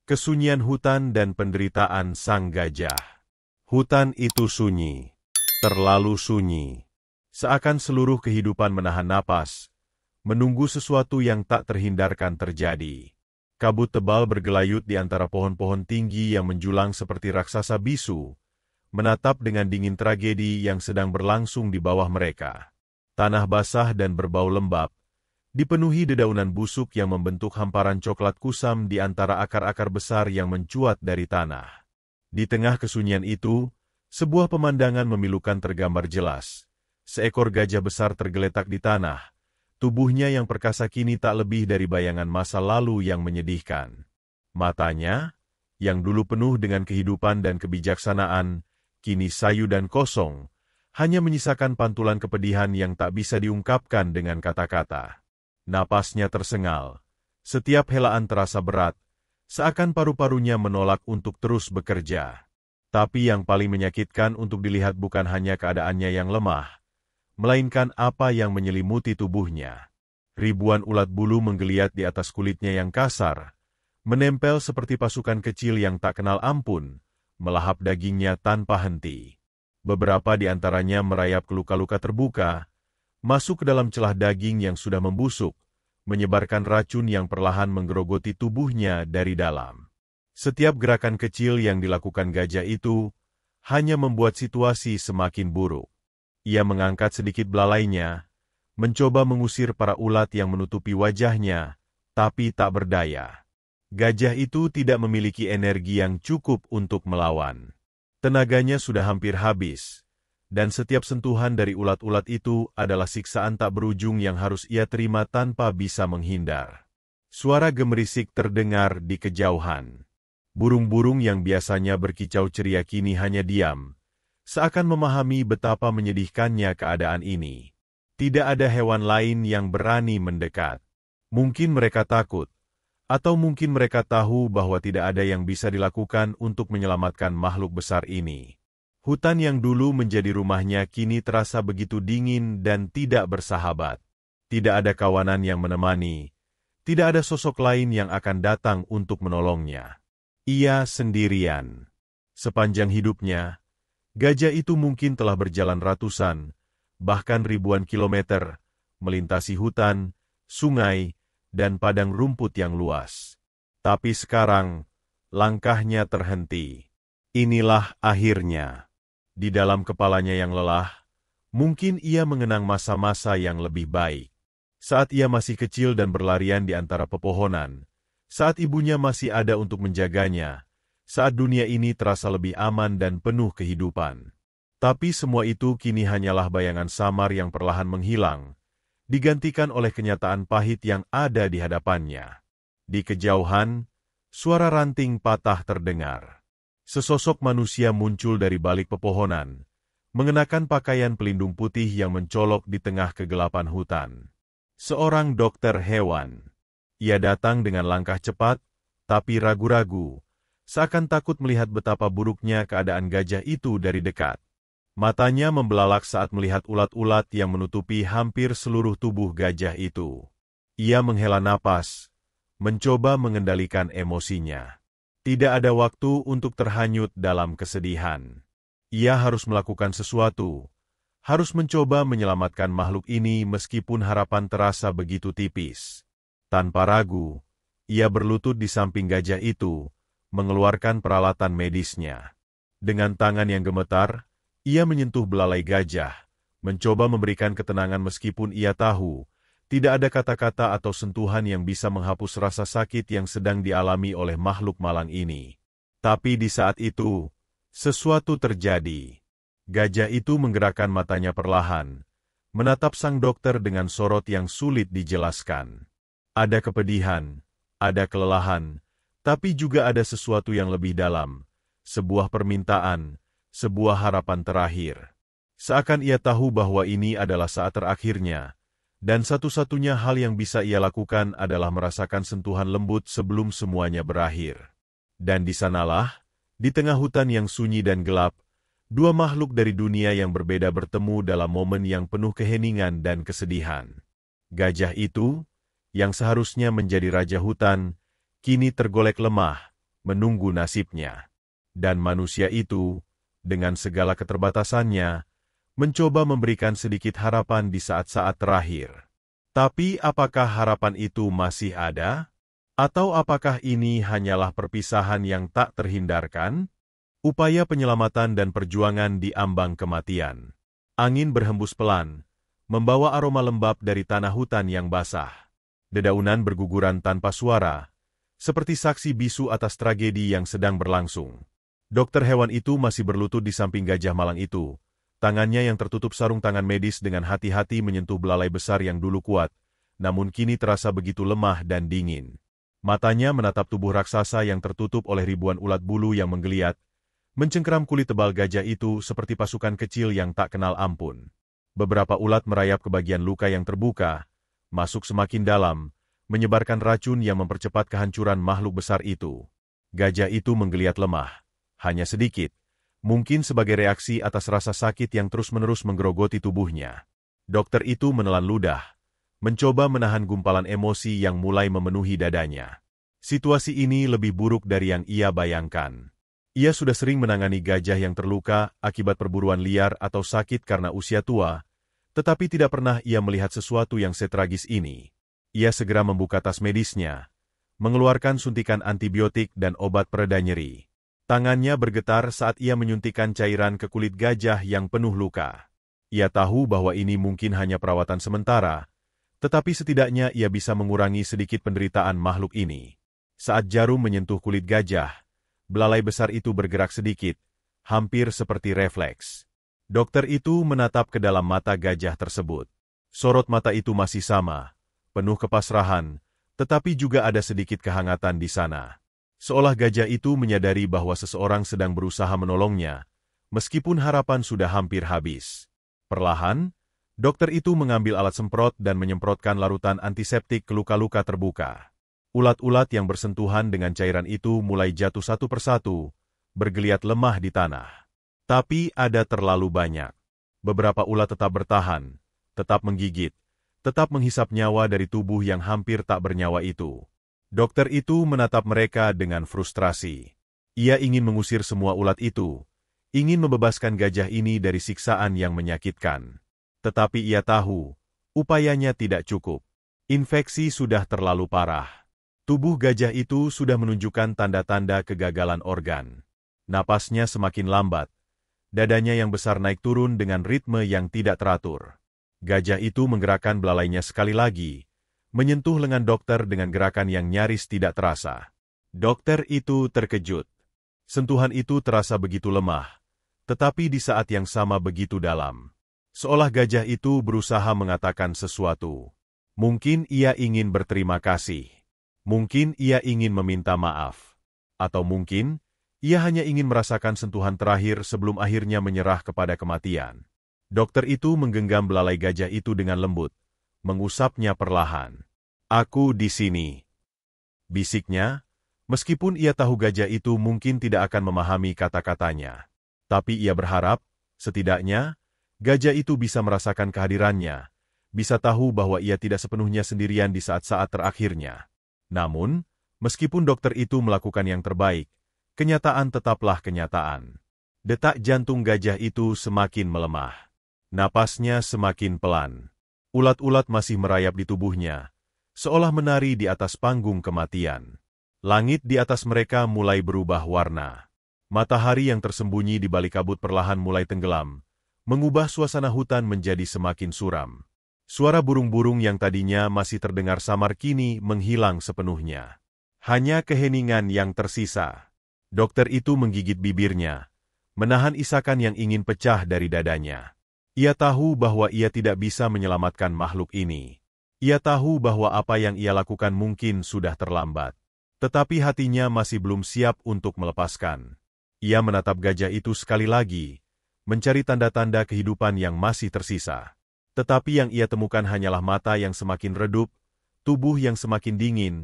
Kesunyian hutan dan penderitaan sang gajah. Hutan itu sunyi. Terlalu sunyi. Seakan seluruh kehidupan menahan napas, menunggu sesuatu yang tak terhindarkan terjadi. Kabut tebal bergelayut di antara pohon-pohon tinggi yang menjulang seperti raksasa bisu, menatap dengan dingin tragedi yang sedang berlangsung di bawah mereka. Tanah basah dan berbau lembab, dipenuhi dedaunan busuk yang membentuk hamparan coklat kusam di antara akar-akar besar yang mencuat dari tanah. Di tengah kesunyian itu, sebuah pemandangan memilukan tergambar jelas. Seekor gajah besar tergeletak di tanah. Tubuhnya yang perkasa kini tak lebih dari bayangan masa lalu yang menyedihkan. Matanya, yang dulu penuh dengan kehidupan dan kebijaksanaan, kini sayu dan kosong, hanya menyisakan pantulan kepedihan yang tak bisa diungkapkan dengan kata-kata. Napasnya tersengal. Setiap helaan terasa berat, seakan paru-parunya menolak untuk terus bekerja. Tapi yang paling menyakitkan untuk dilihat bukan hanya keadaannya yang lemah, melainkan apa yang menyelimuti tubuhnya. Ribuan ulat bulu menggeliat di atas kulitnya yang kasar, menempel seperti pasukan kecil yang tak kenal ampun, melahap dagingnya tanpa henti. Beberapa di antaranya merayap ke luka-luka terbuka, masuk ke dalam celah daging yang sudah membusuk, menyebarkan racun yang perlahan menggerogoti tubuhnya dari dalam. Setiap gerakan kecil yang dilakukan gajah itu hanya membuat situasi semakin buruk. Ia mengangkat sedikit belalainya, mencoba mengusir para ulat yang menutupi wajahnya, tapi tak berdaya. Gajah itu tidak memiliki energi yang cukup untuk melawan. Tenaganya sudah hampir habis, dan setiap sentuhan dari ulat-ulat itu adalah siksaan tak berujung yang harus ia terima tanpa bisa menghindar. Suara gemerisik terdengar di kejauhan. Burung-burung yang biasanya berkicau ceria kini hanya diam, seakan memahami betapa menyedihkannya keadaan ini. Tidak ada hewan lain yang berani mendekat. Mungkin mereka takut, atau mungkin mereka tahu bahwa tidak ada yang bisa dilakukan untuk menyelamatkan makhluk besar ini. Hutan yang dulu menjadi rumahnya kini terasa begitu dingin dan tidak bersahabat. Tidak ada kawanan yang menemani, tidak ada sosok lain yang akan datang untuk menolongnya. Ia sendirian. Sepanjang hidupnya, gajah itu mungkin telah berjalan ratusan, bahkan ribuan kilometer, melintasi hutan, sungai, dan padang rumput yang luas. Tapi sekarang, langkahnya terhenti. Inilah akhirnya. Di dalam kepalanya yang lelah, mungkin ia mengenang masa-masa yang lebih baik. Saat ia masih kecil dan berlarian di antara pepohonan, saat ibunya masih ada untuk menjaganya, saat dunia ini terasa lebih aman dan penuh kehidupan. Tapi semua itu kini hanyalah bayangan samar yang perlahan menghilang, digantikan oleh kenyataan pahit yang ada di hadapannya. Di kejauhan, suara ranting patah terdengar. Sesosok manusia muncul dari balik pepohonan, mengenakan pakaian pelindung putih yang mencolok di tengah kegelapan hutan. Seorang dokter hewan. Ia datang dengan langkah cepat, tapi ragu-ragu, seakan takut melihat betapa buruknya keadaan gajah itu dari dekat. Matanya membelalak saat melihat ulat-ulat yang menutupi hampir seluruh tubuh gajah itu. Ia menghela napas, mencoba mengendalikan emosinya. Tidak ada waktu untuk terhanyut dalam kesedihan. Ia harus melakukan sesuatu, harus mencoba menyelamatkan makhluk ini meskipun harapan terasa begitu tipis. Tanpa ragu, ia berlutut di samping gajah itu, mengeluarkan peralatan medisnya. Dengan tangan yang gemetar, ia menyentuh belalai gajah, mencoba memberikan ketenangan meskipun ia tahu, tidak ada kata-kata atau sentuhan yang bisa menghapus rasa sakit yang sedang dialami oleh makhluk malang ini. Tapi di saat itu, sesuatu terjadi. Gajah itu menggerakkan matanya perlahan, menatap sang dokter dengan sorot yang sulit dijelaskan. Ada kepedihan, ada kelelahan, tapi juga ada sesuatu yang lebih dalam, sebuah permintaan, sebuah harapan terakhir. Seakan ia tahu bahwa ini adalah saat terakhirnya, dan satu-satunya hal yang bisa ia lakukan adalah merasakan sentuhan lembut sebelum semuanya berakhir. Dan di sanalah, di tengah hutan yang sunyi dan gelap, dua makhluk dari dunia yang berbeda bertemu dalam momen yang penuh keheningan dan kesedihan. Gajah itu, yang seharusnya menjadi raja hutan, kini tergolek lemah, menunggu nasibnya. Dan manusia itu, dengan segala keterbatasannya, mencoba memberikan sedikit harapan di saat-saat terakhir. Tapi apakah harapan itu masih ada? Atau apakah ini hanyalah perpisahan yang tak terhindarkan? Upaya penyelamatan dan perjuangan di ambang kematian. Angin berhembus pelan, membawa aroma lembab dari tanah hutan yang basah. Dedaunan berguguran tanpa suara, seperti saksi bisu atas tragedi yang sedang berlangsung. Dokter hewan itu masih berlutut di samping gajah malang itu. Tangannya yang tertutup sarung tangan medis dengan hati-hati menyentuh belalai besar yang dulu kuat, namun kini terasa begitu lemah dan dingin. Matanya menatap tubuh raksasa yang tertutup oleh ribuan ulat bulu yang menggeliat, mencengkeram kulit tebal gajah itu seperti pasukan kecil yang tak kenal ampun. Beberapa ulat merayap ke bagian luka yang terbuka, masuk semakin dalam, menyebarkan racun yang mempercepat kehancuran makhluk besar itu. Gajah itu menggeliat lemah. Hanya sedikit, mungkin sebagai reaksi atas rasa sakit yang terus-menerus menggerogoti tubuhnya. Dokter itu menelan ludah, mencoba menahan gumpalan emosi yang mulai memenuhi dadanya. Situasi ini lebih buruk dari yang ia bayangkan. Ia sudah sering menangani gajah yang terluka akibat perburuan liar atau sakit karena usia tua, tetapi tidak pernah ia melihat sesuatu yang setragis ini. Ia segera membuka tas medisnya, mengeluarkan suntikan antibiotik dan obat pereda nyeri. Tangannya bergetar saat ia menyuntikkan cairan ke kulit gajah yang penuh luka. Ia tahu bahwa ini mungkin hanya perawatan sementara, tetapi setidaknya ia bisa mengurangi sedikit penderitaan makhluk ini. Saat jarum menyentuh kulit gajah, belalai besar itu bergerak sedikit, hampir seperti refleks. Dokter itu menatap ke dalam mata gajah tersebut. Sorot mata itu masih sama, penuh kepasrahan, tetapi juga ada sedikit kehangatan di sana. Seolah gajah itu menyadari bahwa seseorang sedang berusaha menolongnya, meskipun harapan sudah hampir habis. Perlahan, dokter itu mengambil alat semprot dan menyemprotkan larutan antiseptik ke luka-luka terbuka. Ulat-ulat yang bersentuhan dengan cairan itu mulai jatuh satu persatu, bergeliat lemah di tanah. Tapi ada terlalu banyak. Beberapa ulat tetap bertahan, tetap menggigit, tetap menghisap nyawa dari tubuh yang hampir tak bernyawa itu. Dokter itu menatap mereka dengan frustrasi. Ia ingin mengusir semua ulat itu, ingin membebaskan gajah ini dari siksaan yang menyakitkan. Tetapi ia tahu, upayanya tidak cukup. Infeksi sudah terlalu parah. Tubuh gajah itu sudah menunjukkan tanda-tanda kegagalan organ. Napasnya semakin lambat. Dadanya yang besar naik turun dengan ritme yang tidak teratur. Gajah itu menggerakkan belalainya sekali lagi, menyentuh lengan dokter dengan gerakan yang nyaris tidak terasa. Dokter itu terkejut. Sentuhan itu terasa begitu lemah, tetapi di saat yang sama begitu dalam. Seolah gajah itu berusaha mengatakan sesuatu. Mungkin ia ingin berterima kasih. Mungkin ia ingin meminta maaf. Atau mungkin, ia hanya ingin merasakan sentuhan terakhir sebelum akhirnya menyerah kepada kematian. Dokter itu menggenggam belalai gajah itu dengan lembut, mengusapnya perlahan. "Aku di sini," bisiknya, meskipun ia tahu gajah itu mungkin tidak akan memahami kata-katanya. Tapi ia berharap, setidaknya, gajah itu bisa merasakan kehadirannya, bisa tahu bahwa ia tidak sepenuhnya sendirian di saat-saat terakhirnya. Namun, meskipun dokter itu melakukan yang terbaik, kenyataan tetaplah kenyataan. Detak jantung gajah itu semakin melemah. Napasnya semakin pelan. Ulat-ulat masih merayap di tubuhnya, seolah menari di atas panggung kematian. Langit di atas mereka mulai berubah warna. Matahari yang tersembunyi di balik kabut perlahan mulai tenggelam, mengubah suasana hutan menjadi semakin suram. Suara burung-burung yang tadinya masih terdengar samar kini menghilang sepenuhnya. Hanya keheningan yang tersisa. Dokter itu menggigit bibirnya, menahan isakan yang ingin pecah dari dadanya. Ia tahu bahwa ia tidak bisa menyelamatkan makhluk ini. Ia tahu bahwa apa yang ia lakukan mungkin sudah terlambat. Tetapi hatinya masih belum siap untuk melepaskan. Ia menatap gajah itu sekali lagi, mencari tanda-tanda kehidupan yang masih tersisa. Tetapi yang ia temukan hanyalah mata yang semakin redup, tubuh yang semakin dingin,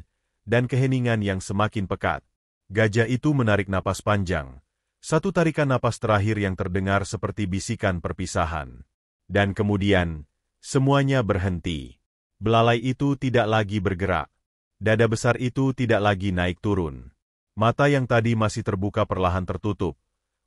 dan keheningan yang semakin pekat. Gajah itu menarik napas panjang. Satu tarikan napas terakhir yang terdengar seperti bisikan perpisahan. Dan kemudian, semuanya berhenti. Belalai itu tidak lagi bergerak. Dada besar itu tidak lagi naik turun. Mata yang tadi masih terbuka perlahan tertutup,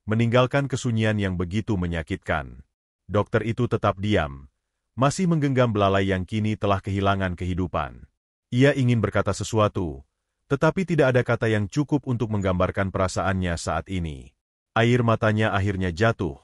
meninggalkan kesunyian yang begitu menyakitkan. Dokter itu tetap diam, masih menggenggam belalai yang kini telah kehilangan kehidupan. Ia ingin berkata sesuatu, tetapi tidak ada kata yang cukup untuk menggambarkan perasaannya saat ini. Air matanya akhirnya jatuh,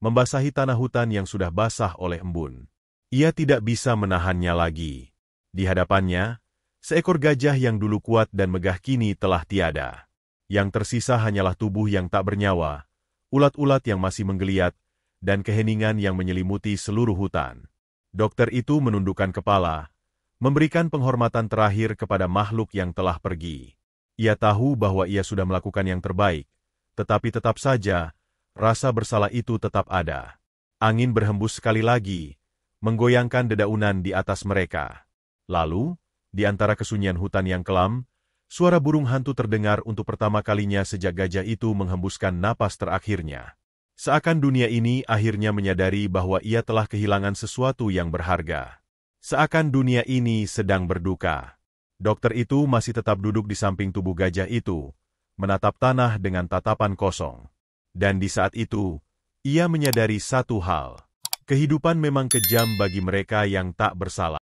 membasahi tanah hutan yang sudah basah oleh embun. Ia tidak bisa menahannya lagi. Di hadapannya, seekor gajah yang dulu kuat dan megah kini telah tiada. Yang tersisa hanyalah tubuh yang tak bernyawa, ulat-ulat yang masih menggeliat, dan keheningan yang menyelimuti seluruh hutan. Dokter itu menundukkan kepala, memberikan penghormatan terakhir kepada makhluk yang telah pergi. Ia tahu bahwa ia sudah melakukan yang terbaik, tetapi tetap saja, rasa bersalah itu tetap ada. Angin berhembus sekali lagi, menggoyangkan dedaunan di atas mereka. Lalu, di antara kesunyian hutan yang kelam, suara burung hantu terdengar untuk pertama kalinya sejak gajah itu menghembuskan napas terakhirnya. Seakan dunia ini akhirnya menyadari bahwa ia telah kehilangan sesuatu yang berharga. Seakan dunia ini sedang berduka. Dokter itu masih tetap duduk di samping tubuh gajah itu, menatap tanah dengan tatapan kosong. Dan di saat itu, ia menyadari satu hal. Kehidupan memang kejam bagi mereka yang tak bersalah.